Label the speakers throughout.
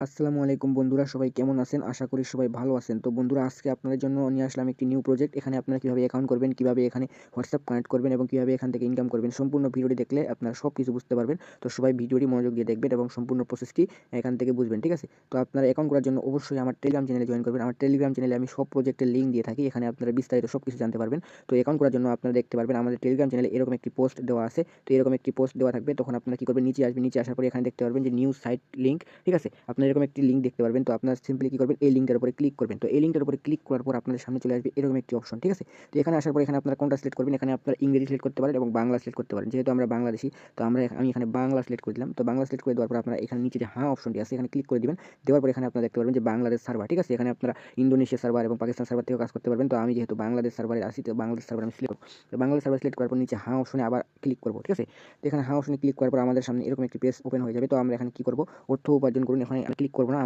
Speaker 1: আসসালামু আলাইকুম বন্ধুরা, সবাই কেমন আছেন? আশা করি সবাই ভালো আছেন। তো বন্ধুরা, আজকে আপনাদের জন্য নিয়ে আসলাম একটি নিউ প্রজেক্ট। এখানে আপনারা কিভাবে অ্যাকাউন্ট করবেন, কিভাবে এখানে হোয়াটসঅ্যাপ কানেক্ট করবেন এবং কিভাবে এখান থেকে ইনকাম করবেন। সম্পূর্ণ ভিডিওটি দেখলে আপনারা সবকিছু বুঝতে পারবেন। তো সবাই ভিডিওটি মনোযোগ দিয়ে দেখবেন এবং সম্পূর্ণ প্রসেসটি এখান থেকে বুঝবেন, ঠিক আছে? তো আপনারা অ্যাকাউন্ট করার জন্য অবশ্যই আমার টেলিগ্রাম চ্যানেলে জয়েন করবেন। আমার টেলিগ্রাম চ্যানেলে আমি সব প্রজেক্টের লিঙ্ক দিয়ে থাকি। এখানে আপনারা বিস্তারিত সবকিছু জানতে পারবেন। তো অ্যাকাউন্ট করার জন্য আপনারা দেখতে পারবেন আমাদের টেলিগ্রাম চ্যানেলে এরকম একটি পোস্ট দেওয়া আছে। তো এরকম একটি পোস্ট দেওয়া থাকবে। তখন আপনারা কি করবেন, নিচে আসবেন। নিচে আসার পরে এখানে দেখতে পারবেন যে নিউ সাইট লিঙ্ক, ঠিক আছে? আপনারা এরকম একটি লিঙ্ক দেখতে পারবেন। তো আপনারা সিম্পলি কি করবেন, এই লিঙ্কটার উপরে ক্লিক করবেন। তো এই লিঙ্কটার উপরে ক্লিক করার পর আপনাদের সামনে চলে আসবে এরকম একটি অপশন, ঠিক আছে? তো এখানে আসার পর এখানে আপনারা কোনটা সিলেক্ট করবেন, এখানে আপনারা ইংরেজি সিলেক্ট করতে পারেন এবং বাংলা সিলেক্ট করতে পারেন। যেহেতু আমরা বাংলাদেশী, তো আমি এখানে বাংলা সিলেক্ট করে দিলাম। তো বাংলা সিলেক্ট করে দেওয়ার পর আপনারা এখানে নিচে যে হ্যাঁ অপশনটি আছে এখানে ক্লিক করে দিবেন। দেওয়ার পর এখানে আপনারা দেখতে পারবেন যে বাংলাদেশ সার্ভার, ঠিক আছে? এখানে আপনারা ইন্দোনেশিয়া সার্ভার এবং পাকিস্তান সার্ভার থেকেও কাজ করতে পারবেন। তো আমি যেহেতু বাংলাদেশ সার্ভারে আছি, তো বাংলাদেশ সার্ভার আমি সিলেক্ট করব। তো বাংলাদেশ সার্ভার সিলেক্ট করার পর নিচে হ্যাঁ অপশনে আবার ক্লিক করব, ঠিক আছে? তো এখানে হ্যাঁ অপশনে ক্লিক করার পর আমাদের সামনে এরকম একটি পেজ ওপেন হয়ে যাবে। তো আমরা এখানে কি করব, অর্থ উপার্জন করুন, এখানে ক্লিক করব না।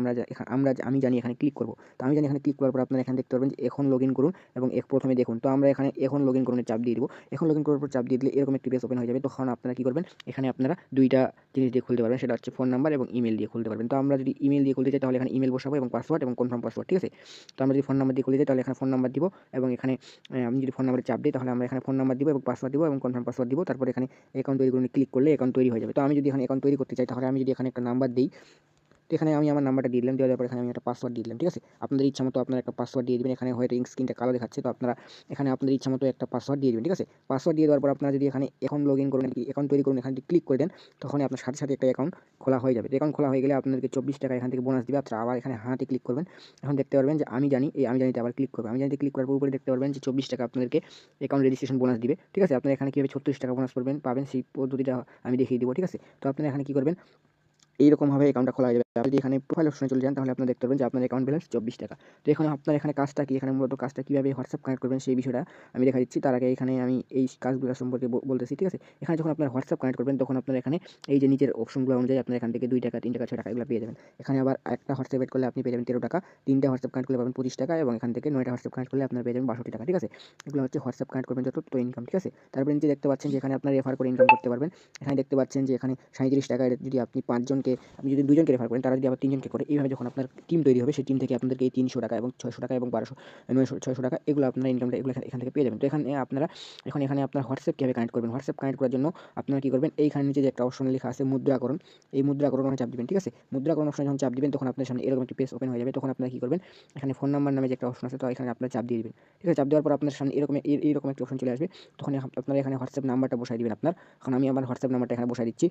Speaker 1: আমি জানি এখানে ক্লিক করব। তো আমি জানি এখানে ক্লিক করার পর আপনারা এখানে দেখতে পারবেন যে এখন লগইন করুন এবং প্রথমে দেখুন। তো আমরা এখানে এখন লগইন করুন চাপ দিয়ে দিব। এখন লগইন করার পর চাপ দিয়ে দিলে এরকম একটি পেজ ওপেন হয়ে যাবে। তখন আপনারা কি করবেন, এখানে আপনারা দুইটা জিনিস দিয়ে খুলতে পারবেন, সেটা হচ্ছে ফোন নাম্বার এবং ইমেল দিয়ে খুলতে পারবেন। তো আমরা যদি ইমেল দিয়ে খুলতে চাই তাহলে এখানে ইমেল বসাবো এবং পাসওয়ার্ড এবং কনফার্ম পাসওয়ার্ড, ঠিক আছে? তো আমরা যদি ফোন নাম্বার দিয়ে খুলতে চাই তাহলে এখানে ফোন নাম্বার দিব এবং এখানে আমি যদি ফোন নাম্বারে চাপ দিই তাহলে আমরা এখানে ফোন নাম্বার দিব এবং পাসওয়ার্ড দিব এবং কনফার্ম পাসওয়ার্ড দিব। তারপর এখানে অ্যাকাউন্ট তৈরি করুন ক্লিক করলে অ্যাকাউন্ট তৈরি হয়ে যাবে। তো আমি যদি এখানে অ্যাকাউন্ট তৈরি করতে চাই তাহলে আমি যদি এখানে একটা নাম্বার দিই, তো এখানে আমি আমার নাম্বারটা দিয়ে দিলাম। দেওয়ার পর এখানে আমি একটা পাসওয়ার্ড দিয়ে দিলাম, ঠিক আছে? আপনাদের ইচ্ছা মতো আপনারা একটা পাসওয়ার্ড দিয়ে দিবেন। এখানে হয়তো স্ক্রিনটা কালো দেখাচ্ছে, তো আপনারা এখানে আপনাদের ইচ্ছা মতো একটা পাসওয়ার্ড দিয়ে দিবেন, ঠিক আছে? পাসওয়ার্ড দিয়ে দেওয়ার পর আপনারা যদি এখানে এখন লগইন করুন, অ্যাকাউন্ট তৈরি করুন, এখানে যদি ক্লিক করে দেন তখনই আপনার সাথে সাথে একটা অ্যাকাউন্ট খোলা হয়ে যাবে। অ্যাকাউন্ট খোলা হয়ে গেলে আপনাদেরকে 24 টাকা এখান থেকে বোনাস দিবে। আপনারা আবার এখানে হাতে ক্লিক করবেন। এখন দেখতে পারবেন যে আমি জানি, এই আমি জানিতে আবার ক্লিক করবেন। আমি জানিতে ক্লিক করার পর উপরে দেখতে পারবেন যে 24 টাকা আপনাদেরকে অ্যাকাউন্ট রেজিস্ট্রেশন বোনাস দিবে, ঠিক আছে? আপনারা এখানে কীভাবে 36 টাকা বোনাস পাবেন সেই পদ্ধতিটা আমি দেখিয়ে দিব, ঠিক আছে? তো আপনারা এখানে কী করবেন, এইরকমভাবে অ্যাকাউন্টটা খোলা হয়ে যাবে। আপনি যদি এখানে প্রোফাইল অপশনে চলে যান তাহলে আপনারা দেখতে পারবেন যে আপনার অ্যাকাউন্ট ব্যালেন্স 24 টাকা। তো এখানে আপনার এখানে কাজটা কি, এখানে মূলত কাজটা কীভাবে হোয়াটসঅ্যাপ কানেক্ট করবেন সেই বিষয়টা আমি দেখা দিচ্ছি। তার আগে এখানে আমি এই কাজগুলো সম্পর্কে বলতেছি, ঠিক আছে? এখানে যখন আপনার হোয়াটসঅ্যাপ কানেক্ট করবেন তখন আপনারা এখানে এই যে নিচের অপশনগুলো অনুযায়ী আপনারা এখান থেকে 2 টাকা, 3 টাকা, 6 টাকা এগুলো পেয়ে যাবেন। এখানে আবার একটা হোয়াটসঅ্যাপ এড করলে আপনি পেয়ে যাবেন 13 টাকা, 3টা হোয়াটসঅ্যাপ কানেক্ট করলে পাবেন 25 টাকা এবং এখান থেকে 9টা হোয়াটসঅ্যাপ কানেক্ট করলে আপনারা পেয়ে যাবেন 62 টাকা, ঠিক আছে? এগুলো হচ্ছে হোয়াটসঅ্যাপ কানেক্ট করবেন যত তো ইনকাম, ঠিক আছে? তারপরে নিচে দেখতে পাচ্ছেন যে এখানে আপনারা রেফার করে ইনকাম করতে পারবেন। এখানে দেখতে পাচ্ছেন যে এখানে 37 টাকা, যদি আপনি 5 জনকে, আপনি যদি 2 জনকে রেফার করেন, তারা যদি আবার 3 জনকে করে, এইভাবে যখন আপনার টিম তৈরি হবে সেই টিম থেকে আপনাদেরকে এই 300 টাকা এবং 600 টাকা এবং 1200, 600 টাকা এগুলো আপনারা ইনকামটা এগুলো এখান থেকে পেয়ে যাবেন। তো এখানে আপনারা এখানে আপনার হোয়াটসঅ্যাপ কীভাবে কানেক্ট করবেন, হোয়াটসঅ্যাপ কানেক্ট করার জন্য আপনারা কী করবেন, এইখানে নিচে যে একটা অপশন লেখা আছে মুদ্রাকরণ, এই মুদ্রাকরণে চাপ দিবেন, ঠিক আছে? মুদ্রাকরণ অপশনে যখন চাপ দিবেন তখন আপনার সামনে এরকম একটি পেজ ওপেন হয়ে যাবে। তখন আপনারা কী করবেন, এখানে ফোন নাম্বার নামে যে একটা অপশন আছে, তো এখানে আপনারা চাপ দিয়ে দিবেন, ঠিক আছে? চাপ দেওয়ার পর আপনার সামনে এইরকম একটি অপশন চলে আসবে। তখন আপনারা এখানে হোয়াটসঅ্যাপ নাম্বারটা বসাই দিবেন আপনার। এখন আমি আমার হোয়াটসঅ্যাপ নাম্বারটা এখানে বসাই দিচ্ছি।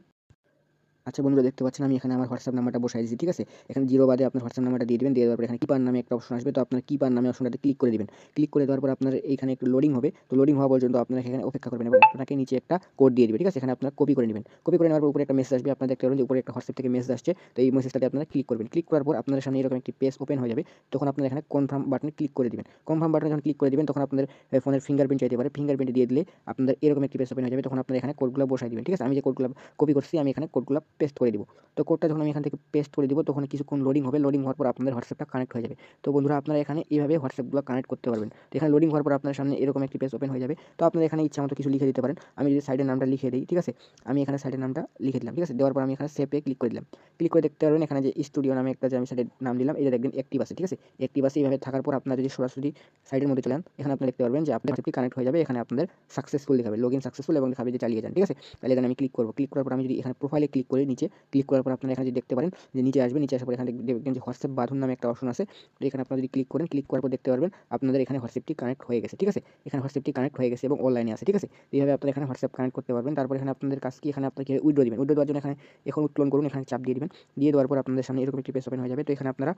Speaker 1: আচ্ছা বন্ধুরা, দেখতে পাচ্ছেন আমি এখানে আমার হোয়াটসঅ্যাপ নাম্বারটা বসাই দিয়েছি, ঠিক আছে? এখানে 0 বাদে আপনার হোয়াটসঅ্যাপ নাম্বারটা দিয়ে দিবেন। দিয়ে দেওয়ার পর এখানে কিপার নামে একটা অপশন আসবে। তো আপনার কিপার নামে অপশনটাতে ক্লিক করে দিবেন। ক্লিক করে দেওয়ার পর আপনার এইখানে একটু লোডিং হবে। তো লোডিং হওয়া পর্যন্ত আপনারা এখানে অপেক্ষা করবেন এবং আপনাকে নিচে একটা কোড দিয়ে দিবে, ঠিক আছে? এখানে আপনারা কপি করে নেবেন। কপি করে নেওয়ার পর উপরে একটা মেসেজ আসবে। আপনারা দেখতে পারবেন যে উপরে একটা হোয়াটসঅ্যাপ থেকে মেসেজ আসছে। তো এই মেসেজটাতে আপনারা ক্লিক করবেন। ক্লিক করার পর আপনাদের সামনে এরকম একটি পেজ ওপেন হয়ে যাবে। তখন আপনারা এখানে কনফার্ম বাটনে ক্লিক করে দিবেন। কনফার্ম বাটনে যখন ক্লিক করে দিবেন তখন আপনাদের ফোনের ফিঙ্গারপ্রিন্ট চাইতে পারে। ফিঙ্গারপ্রিন্ট দিয়ে দিলে আপনাদের এরকম একটি পেজ ওপেন হয়ে যাবে। তখন আপনারা এখানে কোডগুলো বসাই দিবেন, ঠিক আছে? আমি যে কোডগুলো কপি করছি আমি এখানে কোডগুলো পেস্ট করে দিব। তো কোডটা যখন আমি এখান থেকে পেস্ট করে দিব তখন কিছুক্ষণ লোডিং হবে। লোডিং হওয়ার পর আপনাদের হোয়াটসঅ্যাপটা কানেক্ট হয়ে যাবে। তো বন্ধুরা, আপনারা এখানে এইভাবে হোয়াটসঅ্যাপগুলো কানেক্ট করতে পারবেন। তো এখানে লোডিং হওয়ার পর আপনার সামনে এরকম একটি পেজ ওপেন হয়ে যাবে। তো আপনারা এখানে ইচ্ছামতো কিছু লিখে দিতে পারেন। আমি যদি সাইডের নামটা লিখে দিই, ঠিক আছে? আমি এখানে সাইডের নামটা লিখে দিলাম, ঠিক আছে? দেওয়ার পর আমি এখানে সেভে ক্লিক করে দিলাম। ক্লিক করে দেখতে পারবেন এখানে যে স্টুডিও নামে একটা যে আমি সাইডের নাম দিলাম, এটা দেখবেন অ্যাক্টিভ আছে, ঠিক আছে? অ্যাক্টিভ আছে। এইভাবে থাকার পর আপনারা যদি সরাসরি সাইডের মধ্যে চলে যান, এখানে আপনারা দেখতে পারবেন যে আপনার হোয়াটসঅ্যাপটি কানেক্ট হয়ে যাবে। এখানে আপনাদের সাকসেসফুল দেখাবে, লগইন সাকসেসফুল এবং দেখাবে যে চালিয়ে যান, ঠিক আছে? তাহলে এখানে আমি ক্লিক করব। ক্লিক করার পর আমি যদি এখানে প্রোফাইলে ক্লিক করি, নিচে ক্লিক করার পর আপনারা এখানে যদি দেখতে পারেন যে নিচে আসবে, নিচে আসার পর এখানে দেখবেন যে হোয়াটসঅ্যাপ বাঁধন নামে একটা অপশন আছে। তো এখানে আপনারা যদি ক্লিক করেন, ক্লিক করার পর দেখতে পারবেন আপনাদের এখানে হোয়াটসঅ্যাপটি কানেক্ট হয়ে গেছে, ঠিক আছে? এখানে হোয়াটসঅ্যাপটি কানেক্ট হয়ে গেছে এবং অনলাইনে আছে, ঠিক আছে? এইভাবে আপনারা এখানে হোয়াটসঅ্যাপ কানেক্ট করতে পারবেন। তারপর এখানে আপনাদের কাজ কি, এখানে আপনারা কীভাবে উইথড্র দিবেন, উইথড্র দেওয়ার জন্য এখানে এখন উত্তোলন করুন, এখানে চাপ দিয়ে দিবেন। দিয়ে দেওয়ার পর আপনাদের সামনে এরকম একটি পেজ ওপেন হয়ে যাবে। তো এখানে আপনারা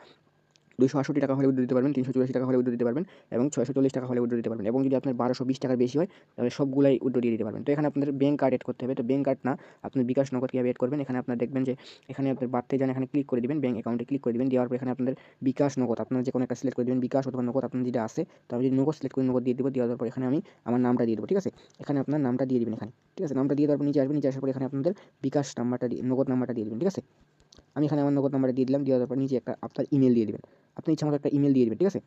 Speaker 1: 268 টাকা হলে উইথড্র দিতে পারবেন, 384 টাকা হলে উইথড্র দিতে পারবেন এবং 640 টাকা হলে উইথড্র দিতে পারবেন। এবং যদি আপনার 1220 টাকার বেশি হয় তাহলে সবগুলাই উইথড্র দিয়ে দিতে পারবেন। তো এখানে আপনাদের ব্যাংক কার্ড এড করতে হবে। তো ব্যাংক কার্ড না, আপনি বিকাশ নগদ কীভাবে এড করবেন, এখানে আপনারা দেখবেন যে এখানে আপনার বাড়তে যান, এখানে ক্লিক করে দিবেন, ব্যাংক অ্যাকাউন্টে ক্লিক করে দিবেন। দেওয়ার পর এখানে আপনাদের বিকাশ নগদ আপনারা যে কোনো একটা সিলেক্ট করে দিবেন, বিকাশ অথবা নগদ আপনার যেটা আছে। তো আমি যদি নগদ সিলেক্ট করি, নগদ দিয়ে দেবো। দেওয়ার পর এখানে আমি আমার নামটা দিয়ে দেবো, ঠিক আছে? এখানে আপনার নামটা দিয়ে দিবেন এখানে, ঠিক আছে? নামটা দিয়ে দেওয়ার পর নিচে আসবেন। নিচে আসার পর এখানে আপনাদের বিকাশ নাম্বারটা নগদ নাম্বারটা দিয়ে দিবেন, ঠিক আছে? আমি এখানে আমার নগদ নাম্বারটা দিয়ে দিলাম। দেওয়ার পর নিচে একটা আপনার ইমেল দিয়ে দিবেন। আপনি ইচ্ছামতো একটা ইমেল দিয়ে দিবেন, ঠিক আছে?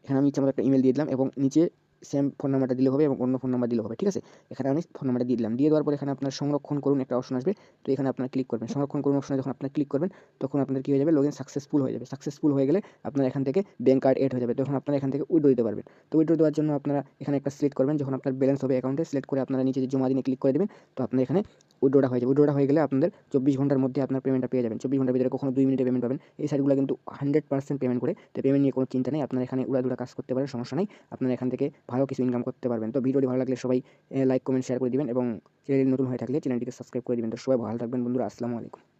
Speaker 1: এখানে আমি ইচ্ছামতো একটা ইমেল দিয়ে দিলাম এবং নিচে সেম ফোন নাম্বারটা দিলে হবে এবং অন্য ফোন নাম্বার দিলে হবে, ঠিক আছে। এখানে আমি ফোন নাম্বারটা দিয়ে দিলাম। দিয়ে দেওয়ার পর এখানে আপনার সংরক্ষণ করুন একটা অপশন আসবে। তো এখানে আপনারা ক্লিক করবেন। সংরক্ষণ করুন অপশনে যখন আপনারা ক্লিক করবেন তখন আপনাদের কী হয়ে যাবে, লগইন সাকসেসফুল হয়ে যাবে। সাকসেসফুল হয়ে গেলে আপনার এখান থেকে ব্যাংক কার্ড এড হয়ে যাবে। তখন আপনারা এখান থেকে উইথড্র দিতে পারবেন। তো উইথড্র দেওয়ার জন্য আপনারা এখানে একটা সিলেক্ট করবেন। যখন আপনার ব্যালেন্স হবে অ্যাকাউন্টে, সিলেক্ট করে আপনারা নিচে যে জমা দিনে ক্লিক করে দেবেন। তো আপনার এখানে উইথড্রটা হয়ে যাবে। উইথড্রটা হয়ে গেলে আপনাদের 24 ঘন্টার মধ্যে আপনার পেমেন্টটা পেয়ে যাবেন। 24 ঘন্টার ভিতরে কখনো 2 মিনিটে পেমেন্ট পাবেন। এই সাইটগুলো কিন্তু 100% পেমেন্ট করে। তো পেমেন্ট নিয়ে কোনো চিন্তা নেই। আপনারা এখানে উড়াধুরা কাজ করতে পারেন, সমস্যা নেই। আপনারা এখান থেকে ভালো কিছু ইনকাম করতে পারবেন। তো ভিডিওটি ভালো লাগলে সবাই লাইক, কমেন্ট, শেয়ার করে দিবেন এবং চ্যানেল নতুন হয়ে থাকলে চ্যানেলটিকে সাবস্ক্রাইব করে দিবেন। তো সবাই ভালো থাকবেন বন্ধুরা। আসসালামু আলাইকুম।